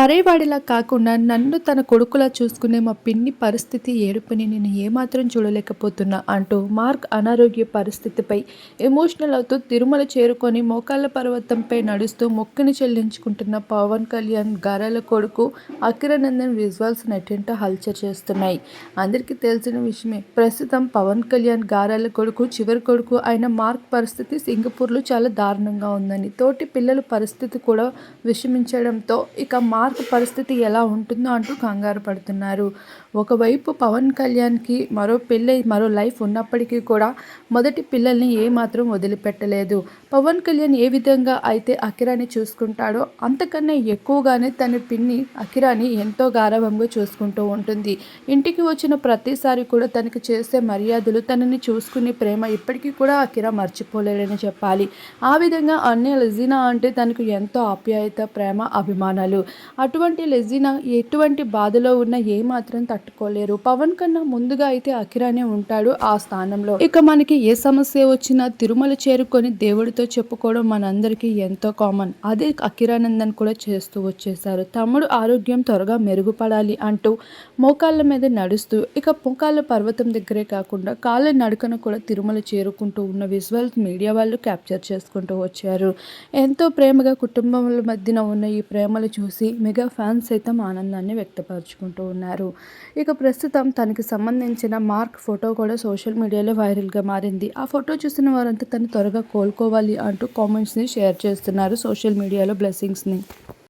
పరేవాడిలా కాకుండా నన్ను తన కొడుకులా చూసుకునే మా పిన్ని పరిస్థితి ఏడుపుని నేను ఏమాత్రం చూడలేకపోతున్నా అంటూ మార్క్ అనారోగ్య పరిస్థితిపై ఎమోషనల్ అవుతూ తిరుమల చేరుకొని మోకాళ్ళ పర్వతంపై నడుస్తూ మొక్కుని చెల్లించుకుంటున్న పవన్ కళ్యాణ్ గారాల కొడుకు అకిరానందన్ విజువల్స్ నెట్టింట హల్చల్ చేస్తున్నాయి. అందరికీ తెలిసిన విషయమే. ప్రస్తుతం పవన్ కళ్యాణ్ గారాల కొడుకు చివరి కొడుకు అయిన మార్క్ పరిస్థితి సింగపూర్లో చాలా దారుణంగా ఉందని, తోటి పిల్లల పరిస్థితి కూడా విషమించడంతో ఇక మార్క్ పరిస్థితి ఎలా ఉంటుందో అంటూ కంగారు పడుతున్నారు. ఒకవైపు పవన్ కళ్యాణ్కి మరో పెళ్ళై మరో లైఫ్ ఉన్నప్పటికీ కూడా మొదటి పిల్లల్ని ఏమాత్రం వదిలిపెట్టలేదు. పవన్ కళ్యాణ్ ఏ విధంగా అయితే అకిరాని చూసుకుంటాడో అంతకన్నా ఎక్కువగానే తన పిన్ని అకిరాని ఎంతో గారాబంగా చూసుకుంటూ ఉంటుంది. ఇంటికి వచ్చిన ప్రతిసారి కూడా తనకి చేసే మర్యాదలు, తనని చూసుకునే ప్రేమ ఇప్పటికీ కూడా అకిరా మర్చిపోలేడని చెప్పాలి. ఆ విధంగా అన్నయ్య లెజినా అంటే తనకు ఎంతో ఆప్యాయత, ప్రేమ, అభిమానాలు. అటువంటి లెజినా ఎటువంటి బాధలో ఉన్నా ఏమాత్రం తట్టుకోలేరు. పవన్ కన్నా ముందుగా అయితే అకిరానే ఉంటాడు ఆ స్థానంలో. ఇక మనకి ఏ సమస్య వచ్చినా తిరుమల చేరుకొని దేవుడితో చెప్పుకోవడం మనందరికీ ఎంతో కామన్. అదే అకిరానందన్ కూడా చేస్తూ వచ్చేశారు. తమ్ముడు ఆరోగ్యం త్వరగా మెరుగుపడాలి అంటూ మోకాళ్ళ మీద నడుస్తూ ఇక మోకాళ్ళ పర్వతం దగ్గరే కాకుండా కాళ్ళ నడకన కూడా తిరుమల చేరుకుంటూ ఉన్న విజువల్స్ మీడియా వాళ్ళు క్యాప్చర్ చేసుకుంటూ వచ్చారు. ఎంతో ప్రేమగా కుటుంబముల మధ్యన ఉన్న ఈ ప్రేమలు చూసి మెగా ఫ్యాన్స్ సైతం ఆనందాన్ని వ్యక్తపరుచుకుంటూ ఉన్నారు. ఇక ప్రస్తుతం తనకి సంబంధించిన మార్క్ ఫోటో కూడా సోషల్ మీడియాలో వైరల్గా మారింది. ఆ ఫోటో చూసిన వారంతా తను త్వరగా కోలుకోవాలి అంటూ కామెంట్స్ని షేర్ చేస్తున్నారు సోషల్ మీడియాలో బ్లెస్సింగ్స్ని.